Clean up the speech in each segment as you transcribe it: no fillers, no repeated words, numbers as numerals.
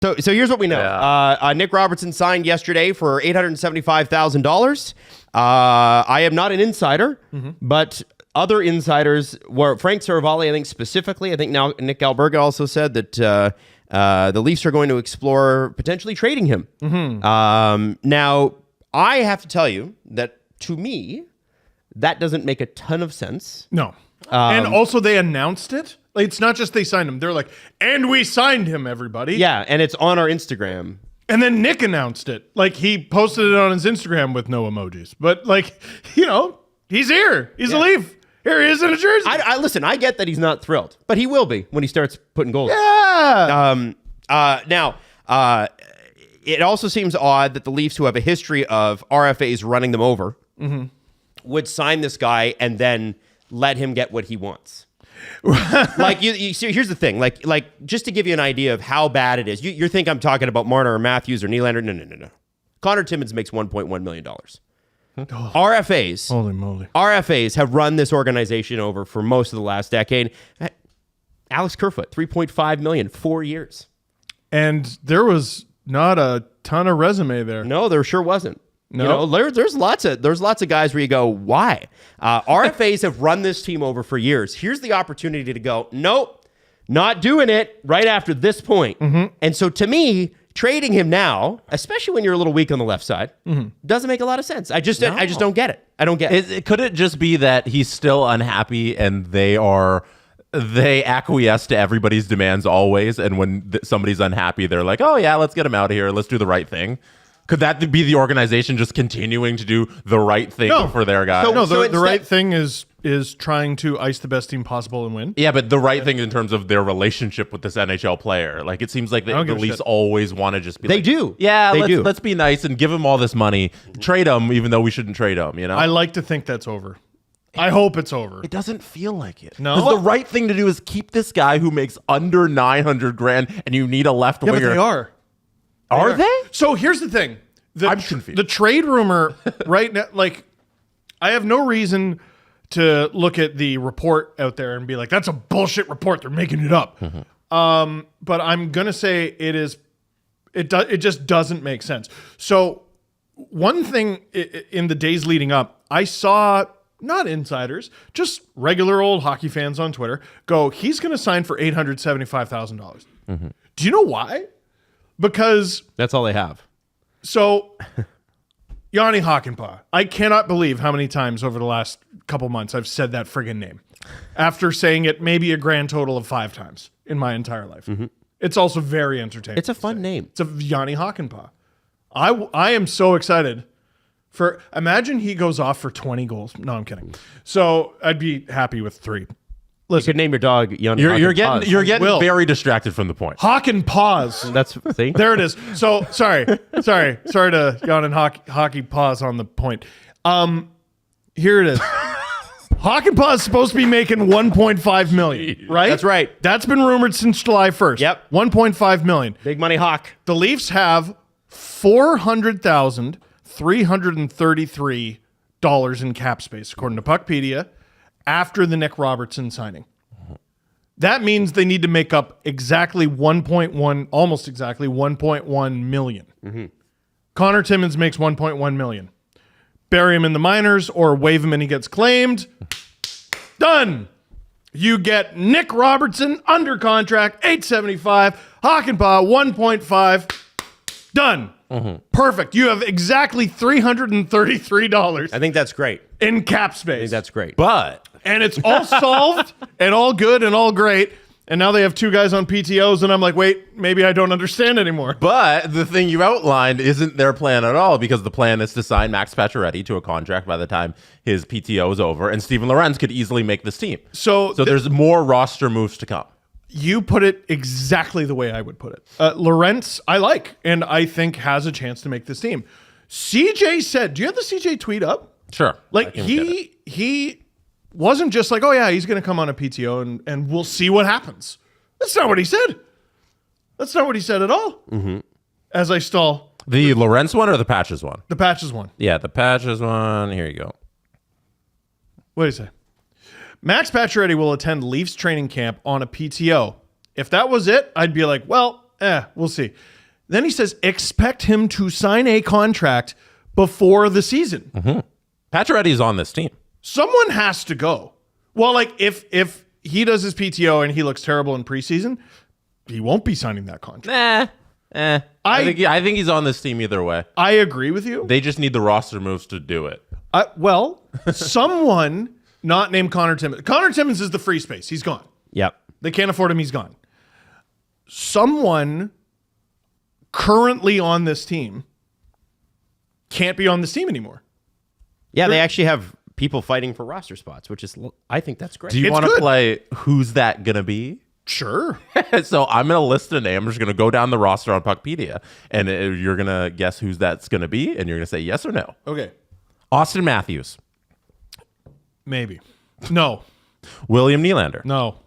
So here's what we know. Yeah. Nick Robertson signed yesterday for $875,000. I am not an insider, but other insiders were Frank Saravalli, I think specifically. I think now Nick Alberga also said that the Leafs are going to explore potentially trading him. Now, I have to tell you that to me, that doesn't make a ton of sense. No. And also they announced it. Like, it's not just they signed him. They're like, and we signed him, everybody. Yeah, and it's on our Instagram. And then Nick announced it. Like, he posted it on his Instagram with no emojis. But, like, you know, he's here. He's a Leaf. Here he is in a jersey. Listen, I get that he's not thrilled, but he will be when he starts putting goals. Yeah. Now, it also seems odd that the Leafs, who have a history of RFAs running them over, would sign this guy and then let him get what he wants. Like you see, here's the thing. Like just to give you an idea of how bad it is. You think I'm talking about Marner or Matthews or Nylander? No. Connor Timmins makes $1.1 million. RFAs. Holy moly. RFAs have run this organization over for most of the last decade. Alex Kerfoot, $3.5 million, 4 years. And there was not a ton of resume there. No, there sure wasn't. No. You know, there's lots of guys where you go, why? RFAs have run this team over for years. Here's the opportunity to go, nope, not doing it right after this point. And so to me, trading him now, especially when you're a little weak on the left side, doesn't make a lot of sense. I just don't get it. I don't get it. Could it just be that he's still unhappy and they acquiesce to everybody's demands always, and when somebody's unhappy, they're like, oh yeah, let's get him out of here. Let's do the right thing. Could that be the organization just continuing to do the right thing for their guys? The right thing is trying to ice the best team possible and win. Yeah, but the right thing in terms of their relationship with this NHL player. Like, it seems like the Leafs always want to just be They do. Yeah, let's be nice and give him all this money. Trade him, even though we shouldn't trade him, you know? I like to think that's over. I hope it's over. It doesn't feel like it. No? 'Cause the right thing to do is keep this guy who makes under $900,000 and you need a left winger. Yeah, but they are. Are they? So here's the thing. I'm confused. The trade rumor right now, like, I have no reason to look at the report out there and be like, that's a bullshit report. They're making it up. But I'm going to say it just doesn't make sense. So one thing in the days leading up, I saw, not insiders, just regular old hockey fans on Twitter go, he's going to sign for $875,000. Do you know why? Because That's all they have. So, Yanni Hakanpää. I cannot believe how many times over the last couple months I've said that friggin' name. After saying it maybe a grand total of 5 times in my entire life. It's also very entertaining. It's a fun name. It's a Yanni Hakanpää. I am so excited for. Imagine he goes off for 20 goals. No, I'm kidding. So I'd be happy with 3. You could name your dog Yanni. You're getting very distracted from Hakanpää. the point. That's see. There it is. So sorry to Jan and hockey pause on the point. Here it is. Hakanpää is supposed to be making $1.5 million, right? That's right. That's been rumored since July 1st. Yep. $1.5 million. Big money Hawk. The Leafs have $400,333 in cap space, according to Puckpedia, after the Nick Robertson signing. That means they need to make up exactly almost exactly 1.1 million. Connor Timmins makes 1.1 million. Bury him in the minors or waive him and he gets claimed. Done. You get Nick Robertson under contract, $875. Hakanpää, $1.5. Done. Perfect. You have exactly $333 I think that's great. in cap space. I think that's great. And it's all solved and all good and all great. And now they have 2 guys on PTOs, and I'm like, wait, maybe I don't understand anymore. But the thing you outlined isn't their plan at all, because the plan is to sign Max Pacioretty to a contract by the time his PTO is over, and Steven Lorenz could easily make this team. So there's more roster moves to come. You put it exactly the way I would put it. Lorenz, I like, and I think has a chance to make this team. CJ said, do you have the CJ tweet up? Sure. Like, he wasn't just like, oh yeah, he's going to come on a PTO and we'll see what happens. That's not what he said. That's not what he said at all. As I stall. The Lorenz one or the Patches one? The Patches one. Yeah, the Patches one. Here you go. What do you say? Max Pacioretty will attend Leafs training camp on a PTO. If that was it, I'd be like, well, We'll see. Then he says, expect him to sign a contract before the season. Pacioretty's on this team. Someone has to go. Well, like if he does his PTO and he looks terrible in preseason, he won't be signing that contract. I think he's on this team either way. I agree with you. They just need the roster moves to do it. Well, someone not named Connor Timmins. Connor Timmins is the free space. He's gone. Yep. They can't afford him. He's gone. Someone currently on this team can't be on this team anymore. Yeah, they actually have people fighting for roster spots, which is, I think that's great. Do you want to play Who's That Gonna Be? Sure. So I'm going to list a name. I'm just going to go down the roster on Puckpedia, and you're going to guess who's that's going to be, and you're going to say yes or no. Okay. Austin Matthews. Maybe. No. William Nylander. No.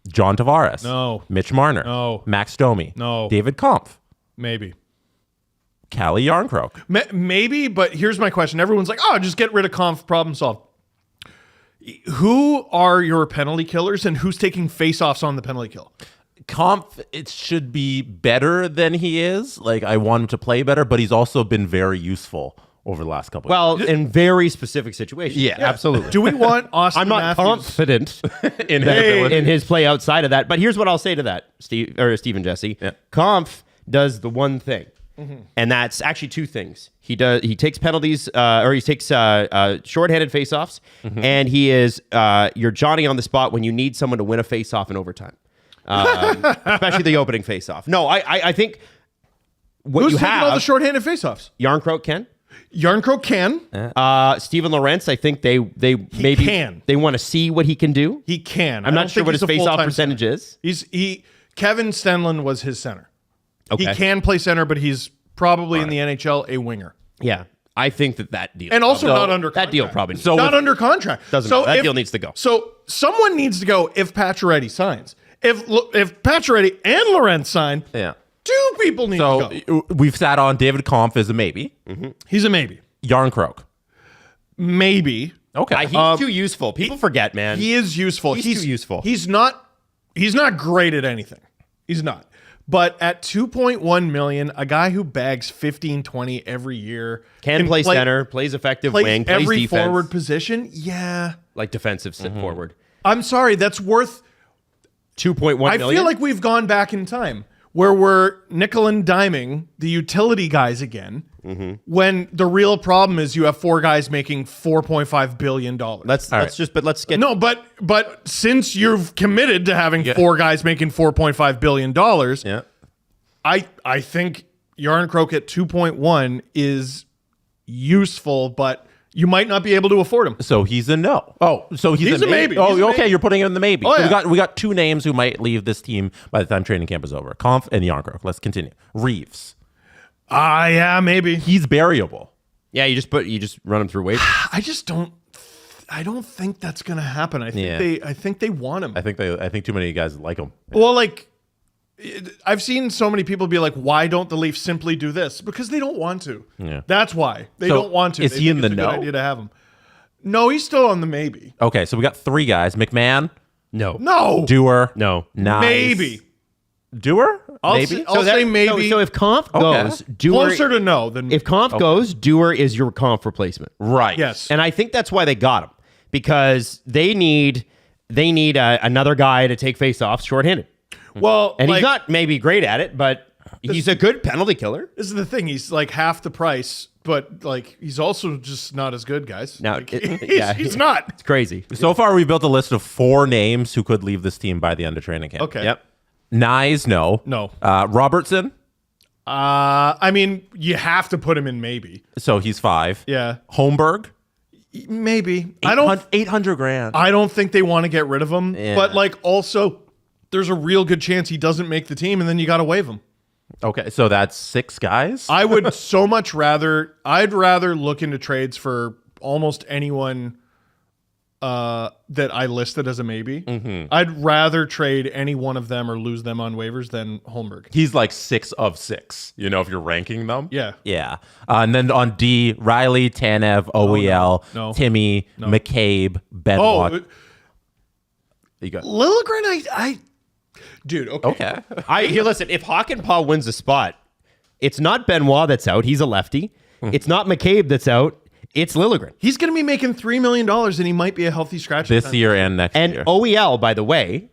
John Tavares. No. Mitch Marner. No. Max Domi. No. David Kampf. Maybe. Callie Yarncroke. Maybe, but here's my question. Everyone's like, oh, just get rid of Conf, problem solved. Who are your penalty killers and who's taking face-offs on the penalty kill? Kampf, it should be better than he is. Like, I want him to play better, but he's also been very useful over the last couple of years. Well, in very specific situations. Yeah. Absolutely. Do we want Austin I'm not Matthews? confident in his play outside of that. But here's what I'll say to that, Steve and Jesse. Yeah. Kampf does the one thing, and that's actually two things. He takes penalties, or he takes shorthanded faceoffs, and he is your Johnny on the spot when you need someone to win a faceoff in overtime, especially the opening faceoff. No, I think what Who's you taking have all the shorthanded faceoffs? Yarncroke can. Yarncroke can. Steven Lorentz, I think they maybe can. They want to see what he can do. He can. I'm not sure what his face-off percentage is. Kevin Stenlund was his center. Okay. He can play center, but he's probably in the NHL a winger. Yeah, I think that deal, And also not under contract. that deal probably needs Not under contract. doesn't matter. That deal needs to go. So someone needs to go if Pacioretty signs. If Pacioretty and Lorentz sign, Yeah. two people need to go. We've sat on David Kampf as a maybe. He's a maybe. Yarncroke. Maybe. Okay. He's too useful. People forget, man. He is useful. He's too useful. He's not great at anything. He's not. But at $2.1 million, a guy who bags 15-20 every year can play center, plays effective wing, plays every defense, forward position. Yeah. like defensive forward. I'm sorry, that's worth $2.1 million. I feel like we've gone back in time where we're nickel and diming the utility guys again when the real problem is you have four guys making $4.5 billion. Let's get No, but since you've committed to having four guys making $4.5 billion, Yeah. I think Yarncroke at 2.1 is useful, but you might not be able to afford him. So he's a no. Oh, so he's a maybe. Oh, He's a okay. maybe. You're putting him in the maybe. Oh, So yeah. we got two names who might leave this team by the time training camp is over. Kampf and Yarncroke. Let's continue. Reeves. Yeah, maybe. He's variable. Yeah, you just run him through waivers. I don't think that's going to happen. I think they want him. I think too many guys like him. Well, like I've seen so many people be like, "Why don't the Leafs simply do this?" Because they don't want to. Yeah. That's why they So, don't want to. is They he think in the it's a no? Good idea to have him. No, he's still on the maybe. Okay, so we got three guys. McMahon, No. Doer, No. Nice. Maybe. Doer, I'll maybe. say- I'll say maybe. So if Kampf goes, Dewar, Closer to no than if Kampf goes, Dewar is your Kampf replacement. Right. yes. And I think that's why they got him, because they need another guy to take faceoffs shorthanded. Well, And like, he's not maybe great at it, but he's a good penalty killer. this is the thing. He's like half the price, but like he's also just not as good, guys. Now, Like, yeah. he's not. It's crazy. So far, we built a list of 4 names who could leave this team by the end of training camp. Okay. Yep. Nyes, no. No. Robertson, I mean, you have to put him in maybe. so he's 5. Yeah. Holmberg, Maybe. I don't 800 grand. I don't think they want to get rid of him. Yeah. But like also there's a real good chance he doesn't make the team and then you got to waive him. Okay, so that's 6 guys. I would so much rather look into trades for almost anyone that I listed as a maybe. I'd rather trade any one of them or lose them on waivers than Holmberg. He's like 6 of 6, if you're ranking them. Yeah. Yeah. And then on D, Riley, Tanev, OEL, No. Timmy, McCabe, Benoit. Oh, You got Liljegren, Dude, okay. Here, listen, if Hakanpää wins a spot, it's not Benoit that's out. He's a lefty. It's not McCabe that's out. It's Liljegren. He's going to be making $3 million, and he might be a healthy scratch this year and next year. And OEL, by the way,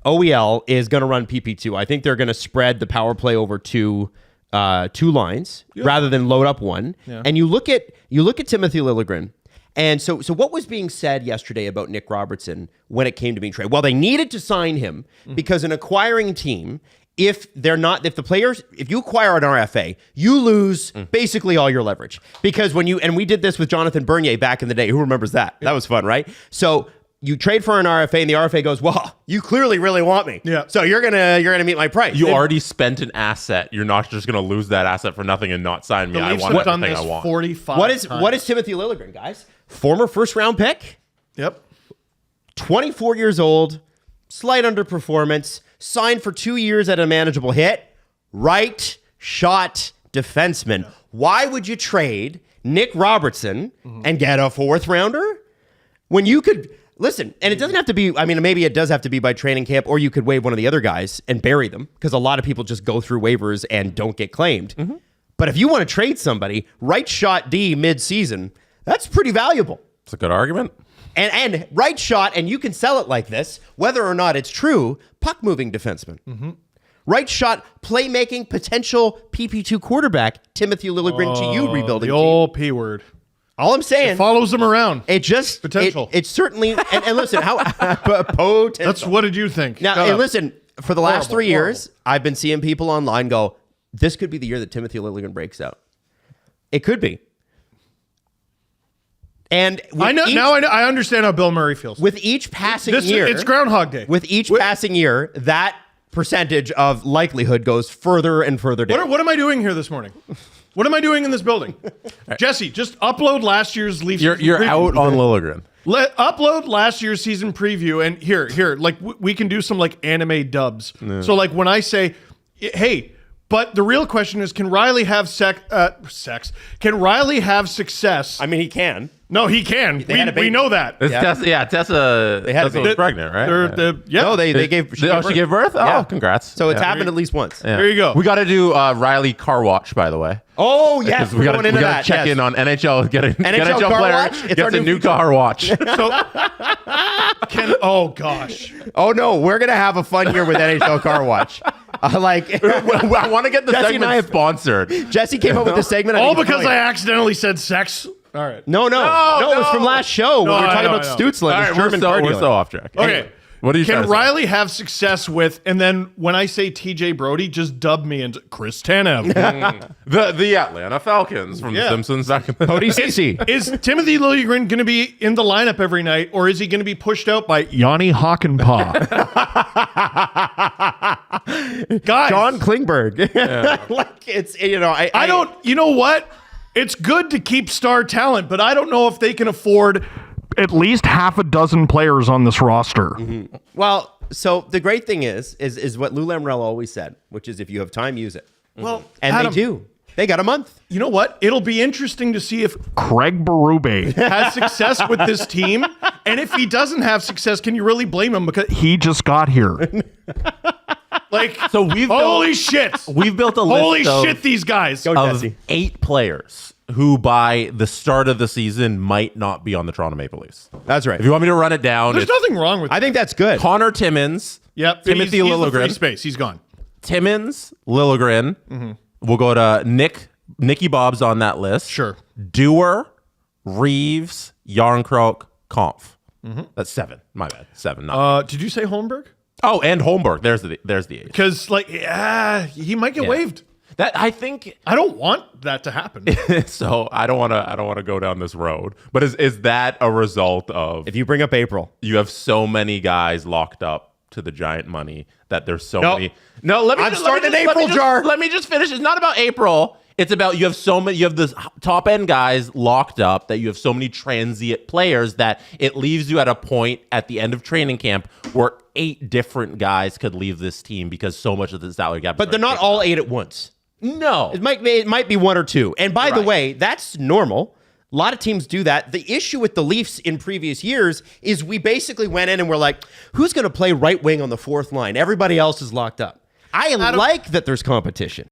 OEL is going to run PP2. I think they're going to spread the power play over two lines rather than load up one. Yeah. And you look at Timothy Liljegren. And so what was being said yesterday about Nick Robertson when it came to being traded? Well, they needed to sign him because an acquiring team, if you acquire an RFA, you lose basically all your leverage. Because we did this with Jonathan Bernier back in the day. Who remembers that? That was fun, right? So you trade for an RFA and the RFA goes, well, you clearly really want me. Yeah. So you're gonna meet my price. You already spent an asset. You're not just gonna lose that asset for nothing and not sign me. I want everything I want. 45 what is Timothy Liljegren, guys? Former first round pick. Yep. 24 years old, slight underperformance, signed for 2 years at a manageable hit, right shot defenseman. Why would you trade Nick Robertson and get a fourth rounder when you could listen? And it doesn't have to be, I mean, maybe it does have to be by training camp, or you could waive one of the other guys and bury them because a lot of people just go through waivers and don't get claimed. But if you want to trade somebody, right shot D mid-season, that's pretty valuable. It's a good argument. And right shot, and you can sell it like this, whether or not it's true, puck-moving defenseman. Right shot, playmaking, potential PP2 quarterback, Timothy Liljegren to you, rebuilding the old P word. All I'm saying. It follows them around. It just, potential. It's certainly, and listen, how, potential. That's, what did you think? Now, and listen, for the last 3 years, I've been seeing people online go, this could be the year that Timothy Liljegren breaks out. It could be. And I understand how Bill Murray feels. With each passing year, it's Groundhog Day. With each passing year, that percentage of likelihood goes further and further down. What am I doing here this morning? What am I doing in this building? Jesse, just upload last year's Leafs. You're out on Liljegren. Upload last year's season preview, and here, like we can do some like anime dubs. Yeah. So like when I say, hey. But the real question is, can Riley have sex? Can Riley have success? I mean, he can. No, he can. We know that. Tessa was pregnant, right? No, they gave. She gave birth? Yeah. Oh, congrats. So it's happened at least once. Yeah. There you go. We got to do Riley car watch, by the way. Oh, yes. We got to check in on NHL. Get an NHL car player. Watch? It's gets a new car watch. Oh, gosh. Oh, no. We're going to have a fun year with NHL car watch. I want to get the segment sponsored. Jesse came up with the segment. All because I accidentally said sex. All right. No, it was from last show. We were talking about Stutzla, this German car dealer. We're so off track. Okay. What do you Can Riley have success with, and then when I say TJ Brody, just dub me into Chris Tanev. the Atlanta Falcons from The Simpsons. Cody Ceci. Is Timothy Liljegren going to be in the lineup every night, or is he going to be pushed out by Yanni Hakanpää? Guys. John Klingberg. Like it's, I don't, you know what? It's good to keep star talent, but I don't know if they can afford at least half a dozen players on this roster. Mm-hmm. Well, so the great thing is what Lou Lamoriello always said, which is if you have time, use it. Well, and Adam, they do. They got a month. You know what? It'll be interesting to see if Craig Berube has success with this team. And if he doesn't have success, can you really blame him? Because he just got here. Holy shit. We've built a list Holy shit, these guys. of 8 players who by the start of the season might not be on the Toronto Maple Leafs. That's right. If you want me to run it down, there's nothing wrong with I think that's good. Connor Timmins. Yep. Timothy Liljegren. He's the free space. He's gone. Timmins, Liljegren. Mm-hmm. We'll go to Nicky Bob's on that list. Sure. Dewar, Reeves, Yarncroke, Kampf. Mm-hmm. That's 7. My bad. 7. Did you say Holmberg? Oh, and Holmberg. There's the 8. Because he might get waived. That I think I don't want that to happen. So I don't want to go down this road. But is that a result of if you bring up April, you have so many guys locked up to the giant money that there's so many. No, let me. I'm starting an April jar. Let me just finish. It's not about April. It's about you have so many. You have this top end guys locked up that you have so many transient players that it leaves you at a point at the end of training camp where 8 different guys could leave this team because so much of the salary cap. But they're not all 8 at once. No, it might be 1 or 2. And by the way, that's normal. A lot of teams do that. The issue with the Leafs in previous years is we basically went in and we're like, who's going to play right wing on the fourth line? Everybody else is locked up. I like that there's competition.